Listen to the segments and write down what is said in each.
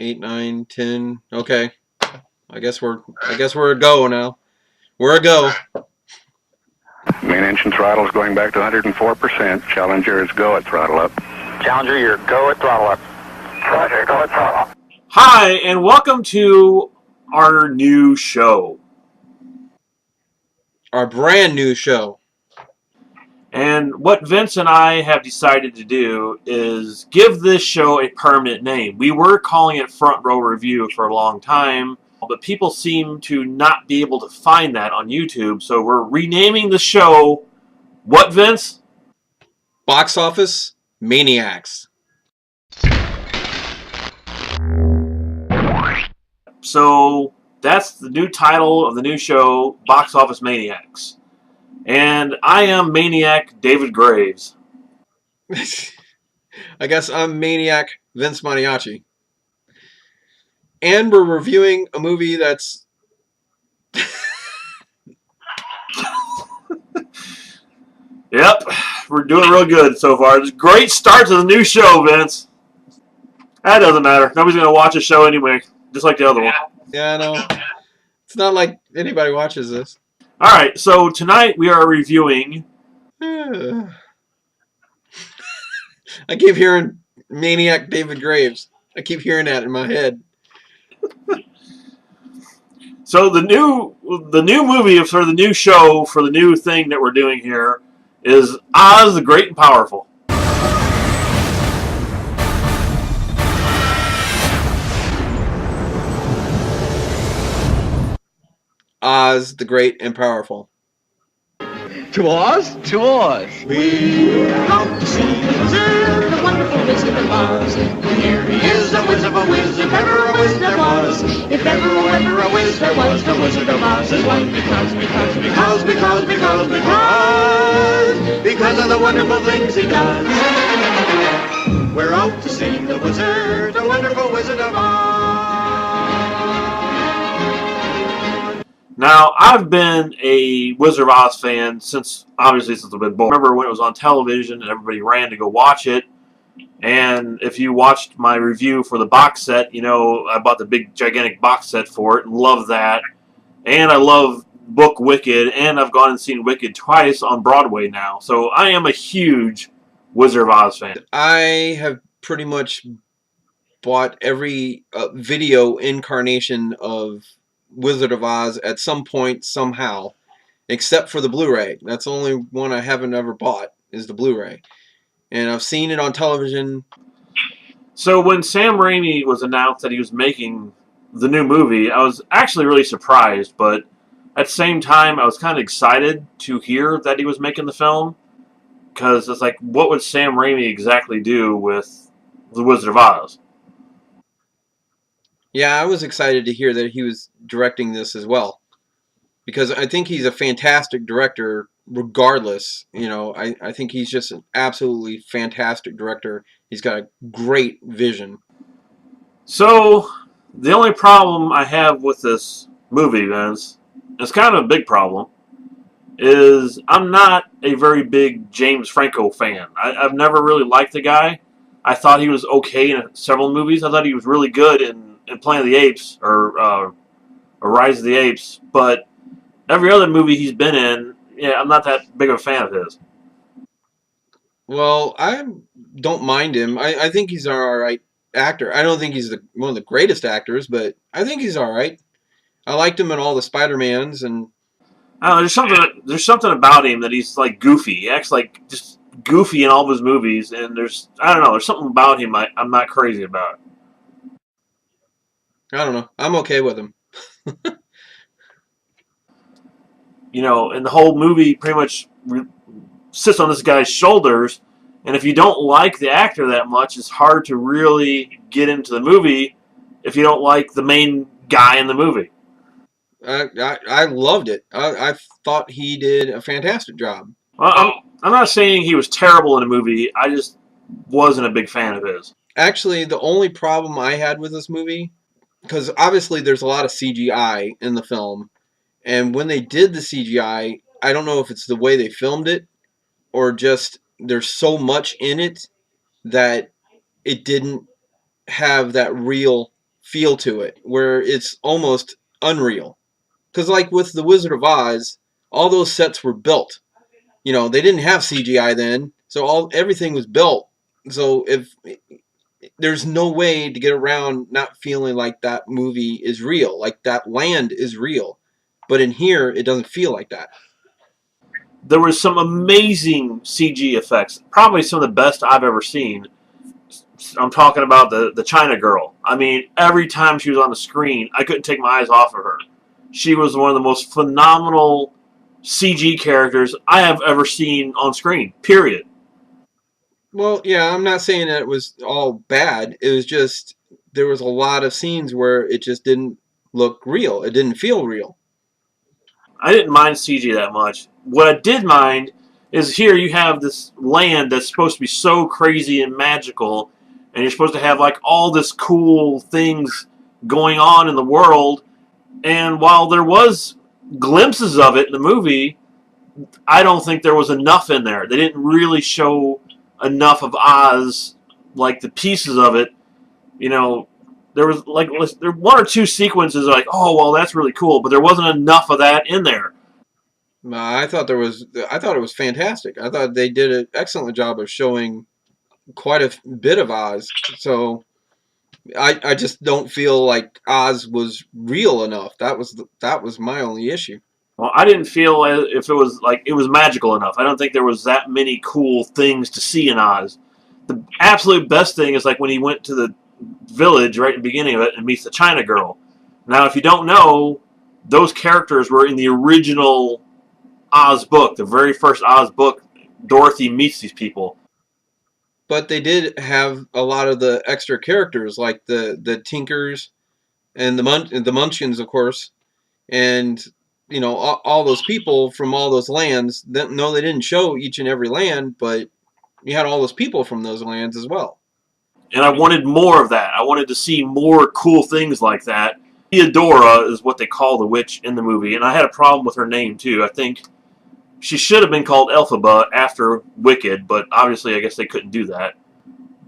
8, 9, 10. Okay. I guess we're a go now. We're a go. Main engine throttle is going back to 104%. Challenger is go at throttle up. Challenger, you're go at throttle up. Roger, go at throttle up. Hi, and welcome to our new show. Our brand new show. And what Vince and I have decided to do is give this show a permanent name. We were calling it Front Row Review for a long time, but people seem to not be able to find that on YouTube, so we're renaming the show, what, Vince? Box Office Maniacs. So that's the new title of the new show, Box Office Maniacs. And I am Maniac David Graves. I guess I'm Maniac Vince Maniaci. And we're reviewing a movie that's... Yep, we're doing real good so far. It's a great start to the new show, Vince. That doesn't matter. Nobody's going to watch the show anyway, just like the other one. Yeah, I know. It's not like anybody watches this. Alright, so tonight we are reviewing... I keep hearing Maniac David Graves. I keep hearing that in my head. So the new movie for the new show, for the new thing that we're doing here, is Oz the Great and Powerful. Oz the Great and Powerful. To Oz? To Oz. We come to see the wizard, the wonderful Wizard of Oz. Here he is, the Wizard of a Wiz, if ever a Wiz there was. If ever a Wiz there was, the Wizard of Oz is one. Because of the wonderful things he does. We're out to see the wizard, the wonderful Wizard of Oz. Now, I've been a Wizard of Oz fan since I've been born. I remember when it was on television and everybody ran to go watch it. And if you watched my review for the box set, you know I bought the big gigantic box set for it and love that. And I love book Wicked, and I've gone and seen Wicked twice on Broadway now. So I am a huge Wizard of Oz fan. I have pretty much bought every video incarnation of Wizard of Oz at some point, somehow, except for the Blu-ray. That's the only one I haven't ever bought, is the Blu-ray. And I've seen it on television. So when Sam Raimi was announced that he was making the new movie, I was actually really surprised, but at the same time, I was kind of excited to hear that he was making the film, because it's like, what would Sam Raimi exactly do with the Wizard of Oz? Yeah, I was excited to hear that he was directing this as well, because I think he's a fantastic director regardless. You know, I think he's just an absolutely fantastic director. He's got a great vision. So, the only problem I have with this movie, Vince, it's kind of a big problem, is I'm not a very big James Franco fan. I've never really liked the guy. I thought he was okay in several movies. I thought he was really good in Planet of the Apes, or Rise of the Apes, but every other movie he's been in, yeah, I'm not that big of a fan of his. Well, I don't mind him. I think he's an alright actor. I don't think he's one of the greatest actors, but I think he's alright. I liked him in all the Spider-Mans, and I don't know, there's something about him that he's like goofy. He acts like just goofy in all of his movies, and there's something about him I'm not crazy about. I don't know. I'm okay with him. You know, and the whole movie pretty much sits on this guy's shoulders, and if you don't like the actor that much, it's hard to really get into the movie if you don't like the main guy in the movie. I loved it. I thought he did a fantastic job. Well, I'm not saying he was terrible in the movie. I just wasn't a big fan of his. Actually, the only problem I had with this movie, because obviously there's a lot of CGI in the film, and when they did the CGI, I don't know if it's the way they filmed it, or just there's so much in it that it didn't have that real feel to it, where it's almost unreal. Because like with The Wizard of Oz, all those sets were built. They didn't have CGI then, so everything was built. So if there's no way to get around not feeling like that movie is real, like that land is real. But in here, it doesn't feel like that. There was some amazing CG effects, probably some of the best I've ever seen. I'm talking about the China girl. I mean, every time she was on the screen, I couldn't take my eyes off of her. She was one of the most phenomenal CG characters I have ever seen on screen, period. Well, yeah, I'm not saying that it was all bad. It was just there was a lot of scenes where it just didn't look real. It didn't feel real. I didn't mind CG that much. What I did mind is here you have this land that's supposed to be so crazy and magical, and you're supposed to have like all this cool things going on in the world. And while there was glimpses of it in the movie, I don't think there was enough in there. They didn't really show enough of Oz, like the pieces of it. You know, there was like there one or two sequences like, oh well, that's really cool, but there wasn't enough of that in there. I thought it was fantastic. I thought they did an excellent job of showing quite a bit of Oz. So I just don't feel like Oz was real enough. That was my only issue. Well, I didn't feel as if it was like it was magical enough. I don't think there was that many cool things to see in Oz. The absolute best thing is like when he went to the village right at the beginning of it and meets the China girl. Now, if you don't know, those characters were in the original Oz book, the very first Oz book. Dorothy meets these people. But they did have a lot of the extra characters, like the Tinkers and the Munchkins, of course, and all those people from all those lands. No, they didn't show each and every land, but you had all those people from those lands as well. And I wanted more of that. I wanted to see more cool things like that. Theodora is what they call the witch in the movie, and I had a problem with her name too. I think she should have been called Elphaba after Wicked, but obviously I guess they couldn't do that.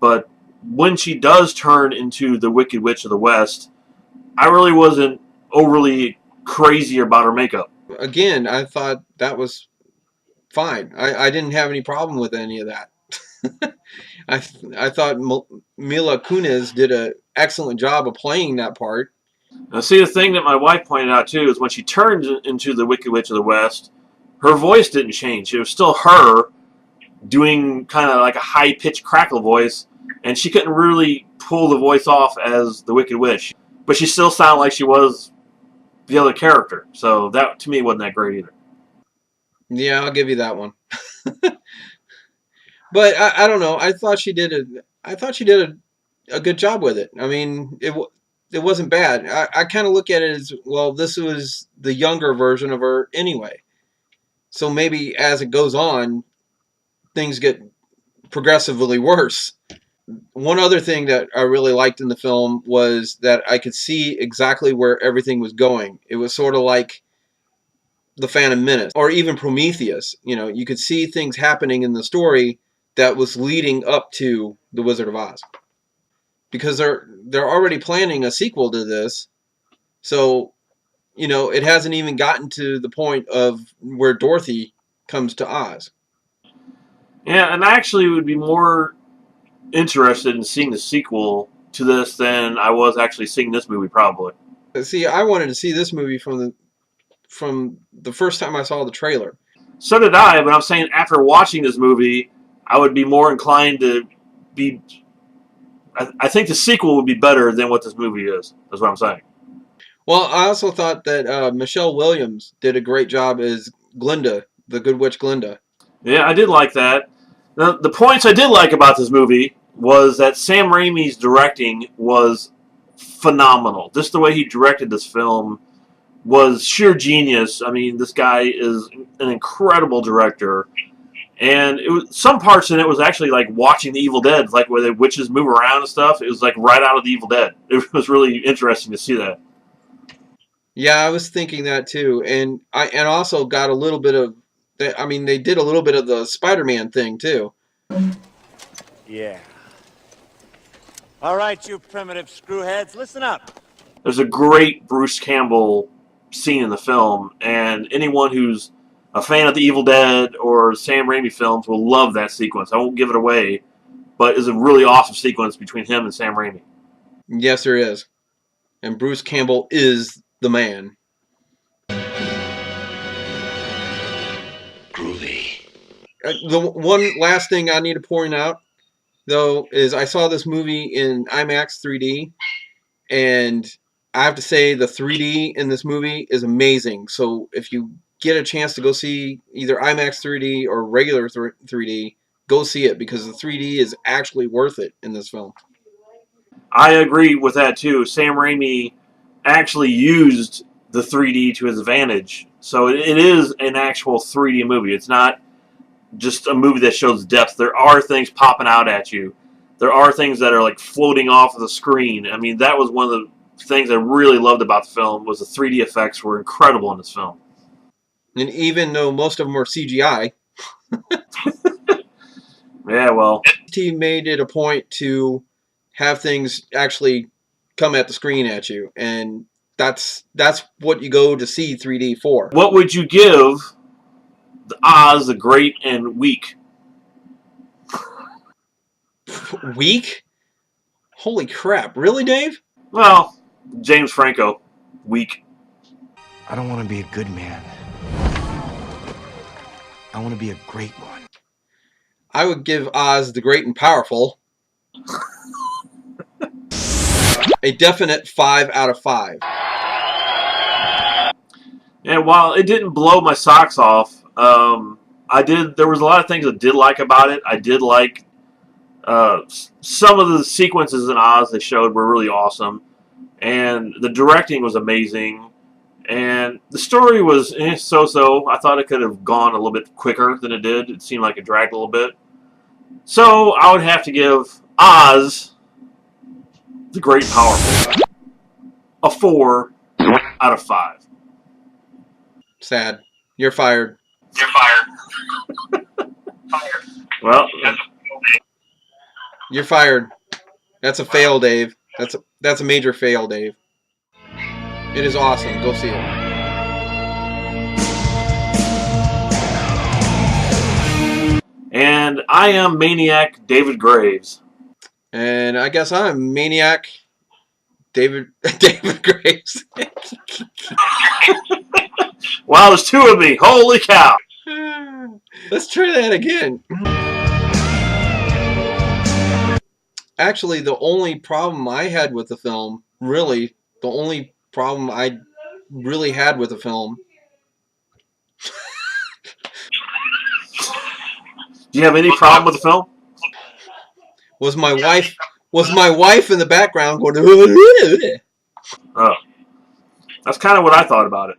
But when she does turn into the Wicked Witch of the West, I really wasn't overly crazy about her makeup. Again, I thought that was fine. I didn't have any problem with any of that. I thought Mila Kunis did an excellent job of playing that part. Now, see, the thing that my wife pointed out too is when she turned into the Wicked Witch of the West, her voice didn't change. It was still her doing kind of like a high-pitched crackle voice, and she couldn't really pull the voice off as the Wicked Witch. But she still sounded like she was the other character. So that, to me, wasn't that great either. Yeah, I'll give you that one. But I don't know. I thought she did a good job with it. I mean, it wasn't bad. I kind of look at it as, well, this was the younger version of her anyway. So maybe as it goes on, things get progressively worse. One other thing that I really liked in the film was that I could see exactly where everything was going. It was sort of like The Phantom Menace or even Prometheus. You could see things happening in the story that was leading up to The Wizard of Oz. Because they're already planning a sequel to this. So it hasn't even gotten to the point of where Dorothy comes to Oz. Yeah, and I actually would be more interested in seeing the sequel to this than I was actually seeing this movie, probably. See, I wanted to see this movie from the first time I saw the trailer. So did I, but I'm saying after watching this movie, I would be more inclined to be... I think the sequel would be better than what this movie is. That's what I'm saying. Well, I also thought that Michelle Williams did a great job as Glinda, the Good Witch Glinda. Yeah, I did like that. Now, the points I did like about this movie was that Sam Raimi's directing was phenomenal. Just the way he directed this film was sheer genius. I mean, this guy is an incredible director. And some parts in it was actually like watching The Evil Dead, like where the witches move around and stuff. It was like right out of The Evil Dead. It was really interesting to see that. Yeah, I was thinking that too, and also got a little bit of. I mean, they did a little bit of the Spider-Man thing too. Yeah. All right, you primitive screwheads, listen up. There's a great Bruce Campbell scene in the film, and anyone who's a fan of the Evil Dead or Sam Raimi films will love that sequence. I won't give it away, but it's a really awesome sequence between him and Sam Raimi. Yes, there is. And Bruce Campbell is the man. Groovy. The one last thing I need to point out, though, is I saw this movie in IMAX 3D, and I have to say the 3D in this movie is amazing. So if you get a chance to go see either IMAX 3D or regular 3D, go see it, because the 3D is actually worth it in this film. I agree with that too. Sam Raimi actually used the 3D to his advantage. So it is an actual 3D movie. It's not just a movie that shows depth. There are things popping out at you. There are things that are like floating off of the screen. I mean, that was one of the things I really loved about the film, was the 3D effects were incredible in this film. And even though most of them are CGI, Yeah, well, he made it a point to have things actually come at the screen at you, and that's what you go to see 3D for. what would you give the Oz the Great and Weak? Weak? Holy crap! Really, Dave? Well, James Franco, weak. I don't want to be a good man. I want to be a great one. I would give Oz the Great and Powerful a definite 5 out of 5. And while it didn't blow my socks off, there was a lot of things I did like about it. I did like some of the sequences in Oz they showed were really awesome, and the directing was amazing, and the story was so-so. I thought it could have gone a little bit quicker than it did. It seemed like it dragged a little bit. So I would have to give Oz the Great and Powerful a 4 out of 5. Sad. You're fired. You're fired. Fired. Well, You're fired. That's a fail, Dave. That's a major fail, Dave. It is awesome. Go see it. and I am Maniac David Graves. And I guess I'm Maniac David Graves. Wow, there's two of me. Holy cow. Let's try that again. Actually, the only problem I had with the film, really, the only problem I really had with the film. Do you have any problem with the film? Was my wife in the background going? Oh, that's kind of what I thought about it.